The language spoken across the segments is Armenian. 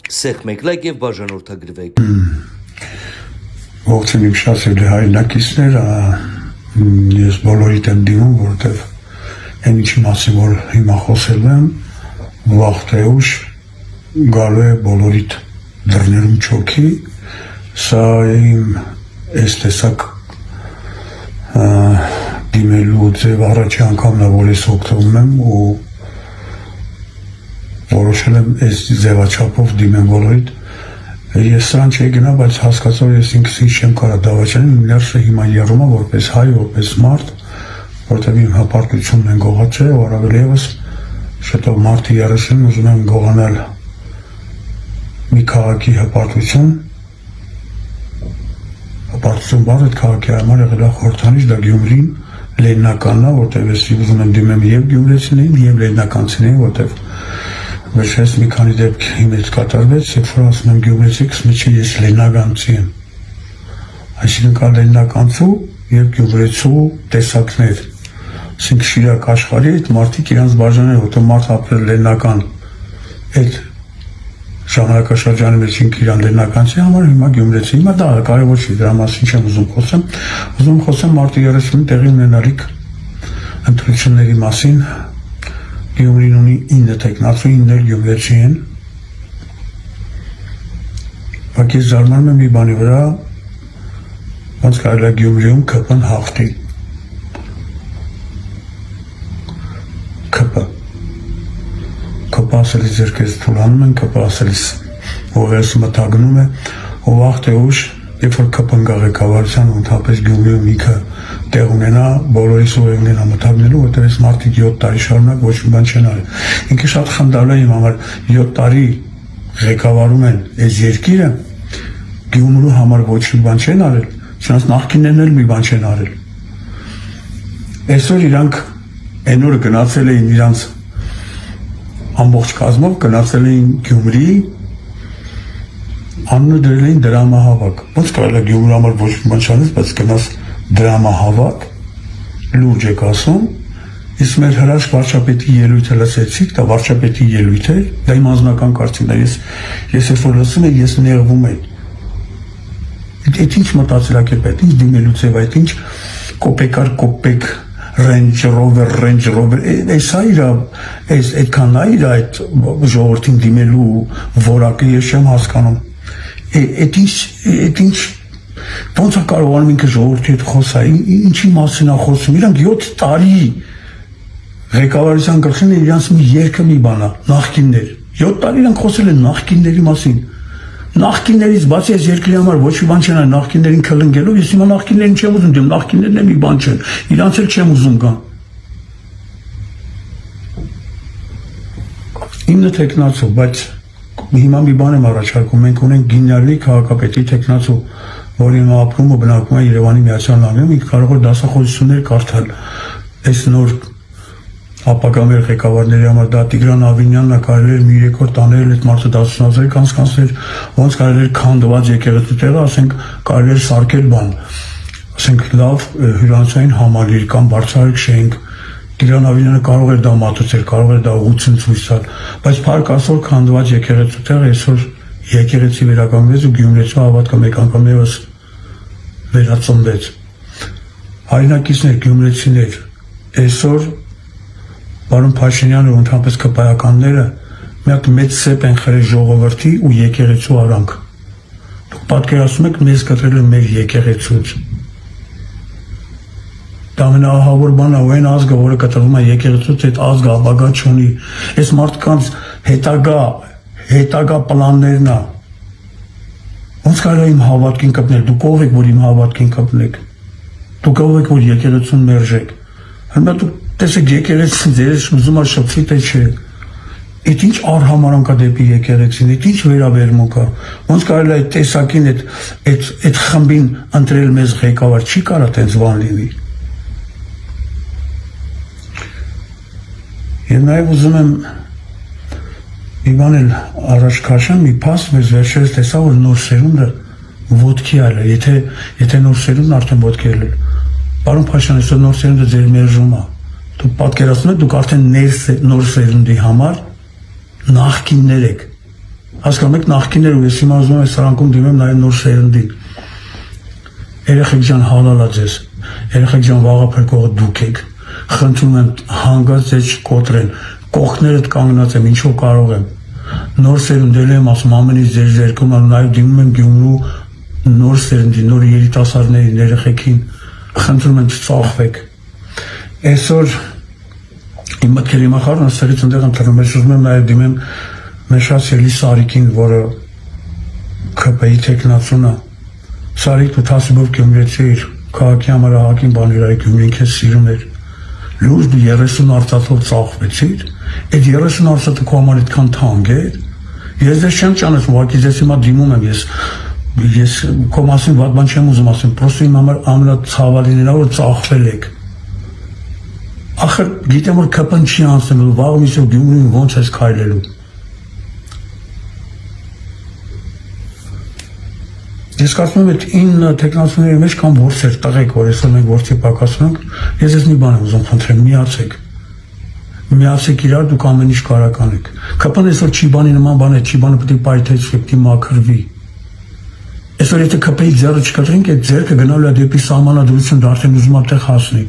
Սեղ մեկլակ եւ բաժանորդագրվեք։ Ողջույն իմ շատ սիրելի հայրենակիցներ, ես բոլորիդ եմ դիմում, որովհետեւ այն ինչի մասին որ հիմա խոսել եմ, վաղ թե ուշ գալու է բոլորիդ դռներում չոքի, սա իմ այս տեսակ դիմելու ձև առաջի անգամն է, որ ես օգտվում եմ ու որոշել եմ այս ձևաչափով դիմեմ բոլորիդ։ Ես սրան չի գնա, բայց հասկացող ես ինքս ինչ չեմ կարա դավաճանել, իմ ներսը հիմա եռում է որպես հայ, որպես մարդ, որտեղ իմ հպարտությունն են գողացել, ու առավել ևս շուտով մարտի 30-ին ուզում եմ գողանալ մի քաղաքի հպարտություն բառը այդ քաղաքի համար եղել է խորհրդանիշ, դա Գյումրին լեննականն է, որտեղ ես ուզում եմ դիմեմ եւ գյումրեցիներին եւ լեննականցիներին, որտեղ վերջերս մի քանի դեպք իմ հետ կատարվեց, երբ որ ասում եմ գյումրեցի, կսմիչի ես լեննականցի եմ, այսինքն կա լեննականցու եւ գյումրեցու տեսակներ, ասենք Շիրակ աշխարհի այդ մարդիկ իրանց բաժանել, որտեղ մարդ ապրել լեննական այդ ժամանակաշրջանի մեջ ինք իրան լեննականցի համար, հիմա գյումրեցի, հիմա դա կարևոր չի, դրա մասին չեմ ուզում խոսեմ մարտի 30-ին տեղի ունենալիք ընտրությունների մասին, Գյումրին ունի 9 տեխնացու, 9-ը գյումրեցի են, բայց ես զարմանում եմ մի բանի վրա, ոնց կարելի է Գյումրիում ԿՊ-ն հաղթի, ԿՊ ասելիս ձերքերս թուլանում են, ԿՊ ասելիս ողերս մտագնում է, ու վաղ թե ուշ, երբ որ ԿՊ-ն գա ղեկավարության ու ընդհանրապես Գյումրիում ինքը տեղ ունենա, բոլորիս ուղեղն են մտագնելու, որտեղ այս մարդիկ 7 տարի շարունակ ոչ մի բան չեն արել։ Ինքը շատ խնդալու է իմ համար 7 տարի ղեկավարում են այս երկիրը, Գյումրու համար ոչ մի բան չեն արել, չնայած նախկիններն էլ մի բան չեն արել։ Այսօր իրանք այն օրը գնացել էին իրանց ամբողջ կազմով գնացել էին Գյումրի, անունը դրել էին դրամահավաք։ Ոնց կարելի է Գյումրու համար ոչ մի բան չանել, բայց գնաց դրամահավաք, լուրջ եք ասում, իսկ մեր հրաշք վարչապետի ելույթը լսեցիք, դա վարչապետի ելույթ է, դա իմ անձնական կարծիքն է, ես երբ լսում եմ, ես նեղվում եմ։ Այդ ինչ մտածելակերպ է, ինչ դիմելու ձև, այդ ինչ կոպեկար կոպեկ Range Rover, այսա իրա, այդքան է իրա այդ ժողովրդին դիմելու որակը ես չեմ հասկանում, այդ ինչ, ոնց է կարողանում ինքը ժողովրդի հետ խոսա, ինչի մասին է խոսում, իրանք 7 տարի ղեկավարության գլխին է իրանց մի երկը մի բան է, նախկիններ, 7 տարի իրանք խոսել են նախկինների մասին, նախկիններից բացի այս երկրի համար ոչ մի բան չեն այլ նախկիններին քլնգելով, ես հիմա նախկիններին չեմ ուզում դեմ, նախկիններն էլ մի բան չեն, իրանց էլ չեմ ուզում գան։ 9 տեխնացու, բայց հիմա մի բան եմ առաջարկում, մենք ունենք գինյալի քաղաքապետի տեխնացու, որի հիմա ապրում ու բնակվում է Երևանի Միացյալ Նահանգներում, ինքը կարող է դասախոսություններ կարդալ, այս նոր ապագա մեր ղեկավարների համար դա Տիգրան Ավինյանն է, կարելի էր մի ռեկորդ տանել այդ մարդը դասությունազրի կանցկացնել, ոնց կարելի էր քանդված եկեղեցու տեղը, ասենք կարելի էր սարքել բան, ասենք լավ հյուրանոցային համալիր կամ բարձրահարկ շենք, Տիգրան Ավինյանը կարող էր դա մատուցել, կարող էր դա ուղղություն ցույց տալ, բայց փառք Աստծո քանդված եկեղեցու տեղը այսօր եկեղեցի վերականգնվեց ու Գյումրեցու հավատքը մեկ անգամ ևս վերածնվեց։ Հայրենակիցներ, գյումրեցիներ, այսօր Պարոն Փաշինյանը ու ընդհանրապես ԿՊ-ականները մի հատ մեծ սեպ են խրել ժողովրդի ու եկեղեցու արանք։ Դուք պատկերացնում եք մեզ կտրել են մեր եկեղեցուց։ Դա ամենաահավոր բանն է, ու այն ազգը, որը կտրվում է եկեղեցուց, այդ ազգը ապագա չունի։ Այս մարդկանց հետագա պլաններն է։ Ոնց կարելի է իմ հավատքին կպնել, դուք ով եք, որ իմ հավատքին կպնեք։ Դուք ով եք, որ եկեղեցուն մերժեք։ Հիմա դուք տեսեք եկեղեցին ձեզ ուզում է շփվի, թե չէ։ Այդ ինչ արհամարանք է դեպի եկեղեցին, այդ ինչ վերաբերմունք է։ Ոնց կարելի է այդ տեսակին, այդ խմբին ընտրել մեզ ղեկավար, չի կարա տենց բան լինի։ Եվ նաև ուզում եմ մի բան էլ առաջ քաշեմ, մի փաստ, մեզ վերջերս տեսա, որ նոր սերունդը ոտքի այլ է, եթե նոր սերունդն արդեն ոտքի էլ է։ Պարոն Փաշյան, այսօր նոր սերունդը ձեր մերժում է։ Դուք պատկերացնում եք, դուք արդեն նոր սերունդի համար նախկիններ եք, Հասկանում եք, նախկիներ ու ես հիմա ուզում եմ սրանքում դիմեմ նաև նոր սերնդին։ Երեխեք ջան, հալալա ձեզ, երեխեք ջան, վաղը փրկողը դուք եք, խնդրում եմ հանգած ձեզ չկոտրեն, կողքներդ կանգնած եմ, ինչով կարող եմ, նոր սերնդել եմ ասում ամենից ձեր ձերքում, նաև դիմում եմ Գյումրու նոր սերնդի, նոր երիտասարդներին, երեխեքին, խնդրում եմ չծախվեք։ Այսօր իմ մտքերի մախարն ասերից ընդեղ ընտրում ես, ուզում եմ նաև դիմեմ մեր շատ սիրելի Սարիկին, որը ԿՊ-ի տեխնացուն է։ Սարիկ, դու թասիբով Գյումրեցի էր, քաղաքի համար ահագին բաներ արի, Գյումրին քեզ սիրում էր։ Լուրջ դու 30 արծաթով ծախվեցիր, այդ 30 արծաթը քո համար այդքան թանկ է։ Ես ձեզ չեմ ճանաչում, ուղղակի ձեզ հիմա դիմում եմ, ես քո մասին վատ բան չեմ ուզում ասեմ, պրոստը իմ համար ամենացավալին է, որ ծախվել եք։ Ախր գիտեմ, որ ԿՊ-ն չի անցնելու, վաղը միսով Գյումրին ոնց ես քայլելու։ Ես կարծում եմ, այդ 9 տեխնացուների մեջ կան որսեր, տղեկ, որ այսօր մենք որսի պակասում ենք, ես ես մի բան եմ ուզում խնդրեմ, միացեք իրար, դուք ամեն ինչ կարող անեք։ ԿՊ-ն այսօր չի բանի նման բան է, չի բանը պետք է պայթեցվի, պետք է մաքրվի։ Այսօր եթե ԿՊ-ի ձեռը չկտրենք, այդ ձեռքը գնալու է դեպի սահմանադրություն, դա արդեն ուզում է տեղ հասնի։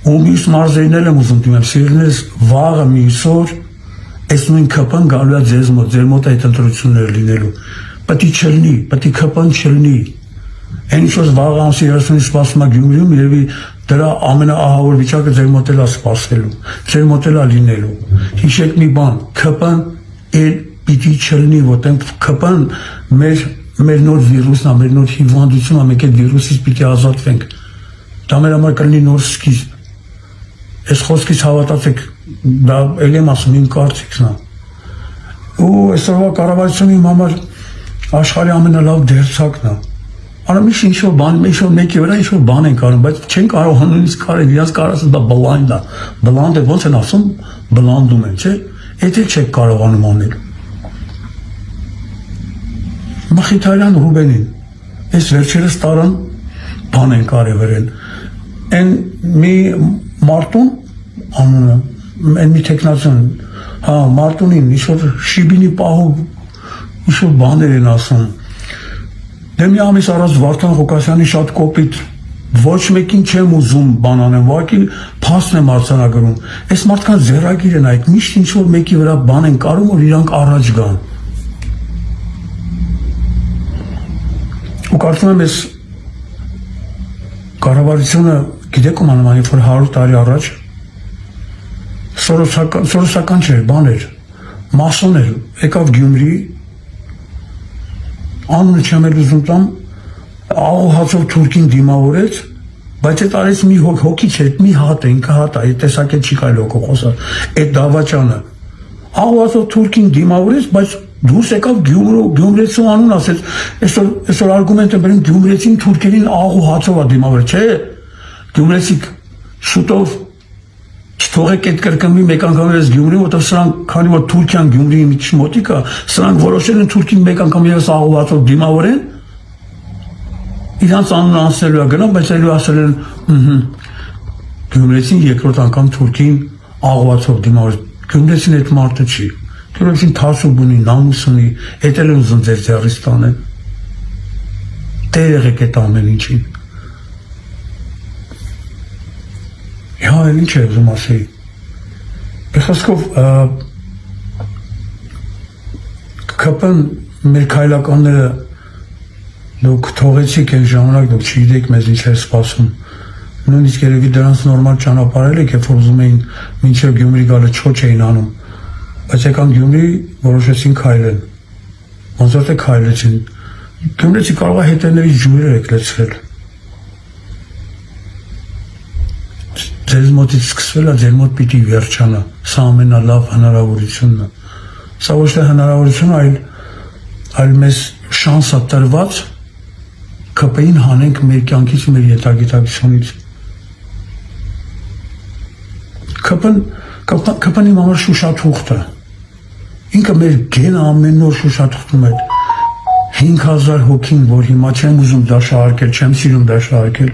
Ու մյուս մարզերին եմ ուզում դիմեմ, սիրելիներս, վաղը մյուս օր այս նույն ԿՊ-ն գալու է ձեզ մոտ, ձեր մոտ այդ ընտրությունները լինելու։ Պետք է չլինի, պետք է ԿՊ-ն չլինի։ Այն ինչ որ վաղը ամսի 30-ից սպասում է Գյումրիում, երևի դրա ամենաահավոր վիճակը ձեր մոտ էլ է սպասելու, ձեր մոտ էլ է լինելու։ Հիշեք մի բան, ԿՊ-ն էլ պիտի չլինի, որտեղ ԿՊ-ն մեր նոր վիրուսն է, մեր նոր հիվանդությունն է, մենք այդ վիրուսից պիտի ազատվենք։ Դա մեր համար կլինի նոր սկիզբ։ Այս խոսքից հավատացեք, դա էլ եմ ասում, իմ կարծիքն է։ Ու այսօրվա կառավարությունը իմ համար աշխարհի ամենալավ դերձակն է։ Արա ինչ-որ բան, ինչ-որ մեկի վրա ինչ-որ բան են կարում, բայց չեն կարող նույնիսկ կարել, իրաց կարասը դա բլանդ է։ Բլանդ է, ոնց են ասում, բլանդում են, չէ՞։ Էդ էլ չեք կարողանում անել։ Մխիթարյան Ռուբենին, այս վերջերս տարան բան են կարևորել։ Այն մի Մարտուն անունը, այն մի տեխնացուն, հա, Մարտունին, ինչ-որ շիբինի պահով, ինչ-որ բաներ են ասում։ Դե մի ամիս առաջ Վարդան Ղուկասյանի շատ կոպիտ, ոչ մեկին չեմ ուզում բան անեմ, ուղղակի փաստ եմ արձանագրում։ Այս մարդկանց ձեռագիր են այդ, միշտ ինչ-որ մեկի վրա բան են կարում, որ իրանք առաջ գան։ Ու կարծում եմ, այս կառավարությունը, գիտեք ում անման, երբ որ 100 տարի առաջ սորոսական չէր, բան էր, մասոն էր, եկավ Գյումրի, անունը չեմ էլ ուզում տամ, աղոհացով թուրքին դիմավորեց, բայց այդ արեց մի հոգի չէ, մի հատ է, ինքը հատ է, այդ տեսակ չի կարելի հոգով խոսալ, այդ դավաճանը, աղոհացով թուրքին դիմավորեց, բայց դուրս եկավ Գյումրեցու անուն ասեց, այսօր արգումենտ է բերում Գյումրեցին թուրքերին աղոհացով է դիմավորել, չէ, Գյումրեցիք շուտով չթողեք այդ կրկնվի մեկ անգամ ես Գյումրիում, որտեղ սրանք, քանի որ Թուրքիան Գյումրիի մի քիչ մոտիկ է, սրանք որոշել են թուրքին մեկ անգամ ևս աղոհացով դիմավորեն, իրանց անունը անցնելու է գնամ, բայց այլու ասել են, Գյումրեցին երկրորդ անգամ թուրքին աղոհացով դիմավորել, Գյումրեցին այդ մարդը չի, Գյումրեցին թասուբ ունի, նամուս ունի, էդ էլ են ուզում ձեր ձեռից տանեն, տեր եղեք այդ ամեն ինչին։ Հա, էլ ինչ է ուզում ասեի։ Բխոսքով ԿՊ-ն մեր քայլականները դուք թողեցիք այն ժամանակ, դուք չգիտեք մեզ ինչ էր սպասում։ Նույնիսկ երևի դրանց նորմալ ճանապարհել եք, երբ որ ուզում էին մինչև Գյումրի գալը չոչ էին անում։ Բայց եկան Գյումրի, որոշեցին քայլել։ Ոնց որ թե քայլեցին։ Գյումրեցի կարող է հետևներից ջուրեր եք լցրել։ Ձեզ մոտից սկսվել է, ձեր մոտ պիտի վերջանա, սա ամենալավ հնարավորությունն է։ Սա ոչ թե հնարավորություն, այլ մեզ շանս է տրված ԿՊ-ին հանենք մեր կյանքից ու մեր յետագիտակցությունից։ ԿՊ-ն իմ համար շուշաթուղթ է։ Ինքը մեր գենը ամեն օր շուշաթուղթում է 5000 հոգին, որ հիմա չեմ ուզում դաշահարկել, չեմ սիրում դաշահարկել։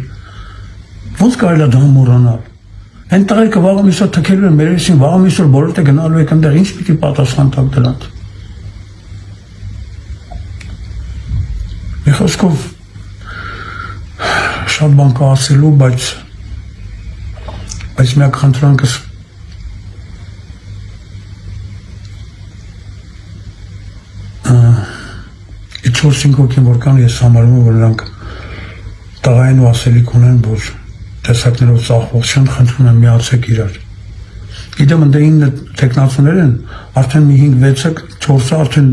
Ոնց կարելի է դա մոռանալ։ Այն տղերքը վաղը միսօր թքելու են մեր էսին, վաղը միսօր բոլորը գնալու եք այնտեղ, ինչ պիտի պատասխան տալ դրանց։ խոսքով շատ բան կա ասելու, բայց միակ խնդրանքս այդ 4-5 հոգին որ կան, ես համարում եմ, որ նրանք տղային ու ասելիք ունեն, որ տեսակներով ծախվող չեն, խնդրում եմ միացեք իրար։ Գիտեմ, ընդ 9 տեխնացուներ են, արդեն մի 5-6-ը, 4-ը արդեն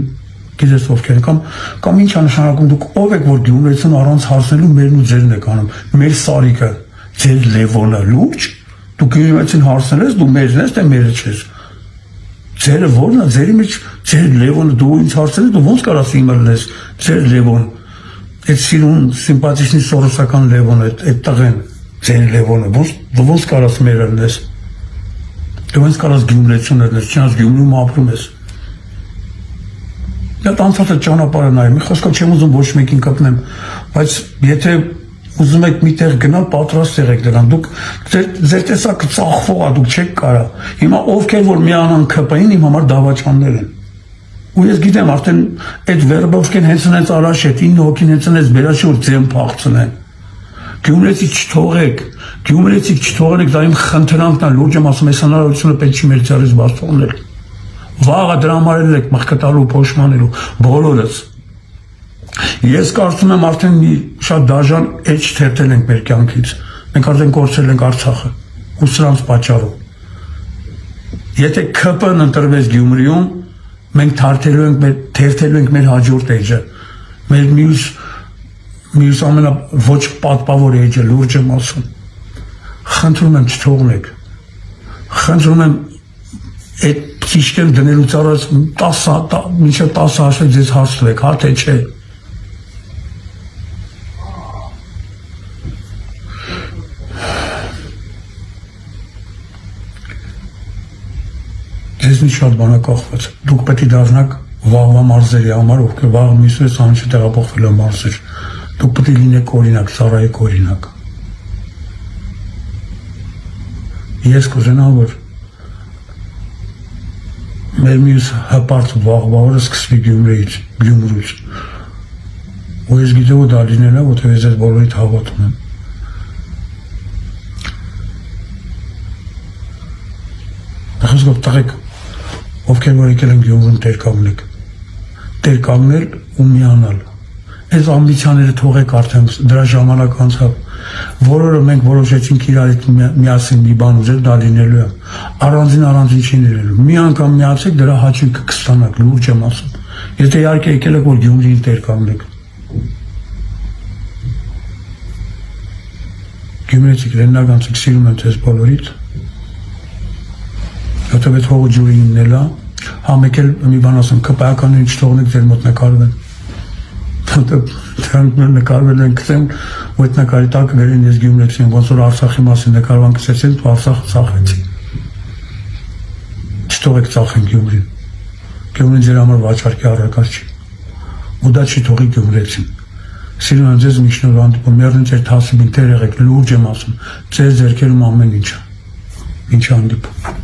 գիտես ովքեր են, կամ ինչ է նշանակում, դուք ով եք, որ Գյումրեցուն առանց հարցնելու մերն ու ձերն եք անում, մեր Սարիկը, ձեր Լևոնը, լուրջ, դու Գյումրեցուն հարցնես, դու մերն ես, թե մերը չես, ձերը որն է, ձերի մեջ, ձեր Լևոնը, դու ինձ հարցնես, դու ոնց կարաս իմը լես, ձեր Լևոն, այդ սիրուն, սիմպաթիչնի սորոսական Լևոնը, այդ տղեն, ձեր Լևոնը, դու ոնց կարաս մերը լես, դու ոնց կարաս Գյումրեցուն լես, չնայած Գյումրիում ապրում ես։ Այդ անցածը ճանապարհը նայում, խոսքով չեմ ուզում ոչ մեկին կպնեմ, բայց եթե ուզում եք միտեղ գնալ, պատրաստ եղեք դրան, դուք ձեր տեսակը ծախվող է, դուք չեք կարա։ Հիմա ովքեր որ միանան ԿՊ-ին, իմ համար դավաճաններ են։ Ու ես գիտեմ, արդեն այդ վերբովքեն հենց նենց առաջ է, 9 հոգին հենց նենց բերաշի որ ձեմ փախցնեն։ Գյումրեցիք չթողեք, գյումրեցիք չթողեք, դա իմ խնդրանքն է, լուրջ եմ ասում, այս հնարավորությունը պետք չի մեր ցերից բաց թողնել։ Վաղը դրա համար եք մխկտալու, փոշմանելու, բոլորս։ Ես կարծում եմ արդեն մի շատ դաժան էջ թերթել ենք մեր կյանքից։ Մենք արդեն կորցրել ենք Արցախը ու սրանց պատճառով։ Եթե ԿՊ-ն ընտրվեց Գյումրիում, մենք թերթելու ենք մեր հաջորդ էջը։ Մեր մյուս ոչ պատպավոր էջը, լուրջ եմ ասում։ Խնդրում եմ չթողնեք։ Խնդրում եմ այդ ճիշտեն դնելուց առաջ 10 հաշվեք ձեզ հարցրեք, հա թե չէ։ Ձեզնից շատ բան է կախված։ Դուք պետք է դառնաք վաղվա մարզերի համար, ովքեր վաղը մյուսներից անչի տեղափոխվել են մարզեր։ Դուք պետք է լինեք օրինակ, ծառայեք օրինակ։ Ես կուզենամ, որ մեր մյուս հպարտ վաղվա օրը սկսվի Գյումրուց։ Ու ես գիտեմ, որ դա լինել է, որտեղ ես այս բոլորիդ հավատում եմ։ Խոսքով տղեկ, ովքեր որ եկել են Գյումրում տեր կանգնել ու միանալ։ Այս ամբիցիաները թողեք արդեն, դրա ժամանակ անցավ։ Որորը մենք որոշեցինք իրար հետ միասին մի բան ուզել, դա լինելու է։ Առանձին չի լինելու։ Մի անգամ միացեք, դրա հաճույքը կստանաք, լուրջ եմ ասում։ Եթե իհարկե եկել եք, որ Գյումրիին տեր կանգնեք։ Գյումրեցիք, լեննագանցիք, սիրում եմ ձեզ բոլորիդ։ Որտեղ այդ հողը ջուրի իննել է, հա մեկ էլ մի բան ասեմ, ԿՊ-ականներին չթողնեք ձեր մոտ նկարվեն։ Դրանք մեր նկարվել են կտեմ, ու այդ նկարի տակը գրեն ես Գյումրեցի եմ, ոնց որ Արցախի մասին նկարվան կսեցին, ու Արցախը ծախեցի։ Չթողեք ծախեն Գյումրին։ Գյումրին ձեր համար վաճառքի առարկա չի։ Ու դա չի թողի Գյումրեցին։ Սիրում եմ ձեզ մի շնորհ հանդիպում, միառն ձեր թասիբին տեր եղեք, լուրջ եմ ասում, ձեր ձեռքերում ամեն ինչ է։ Ինչ հանդիպում։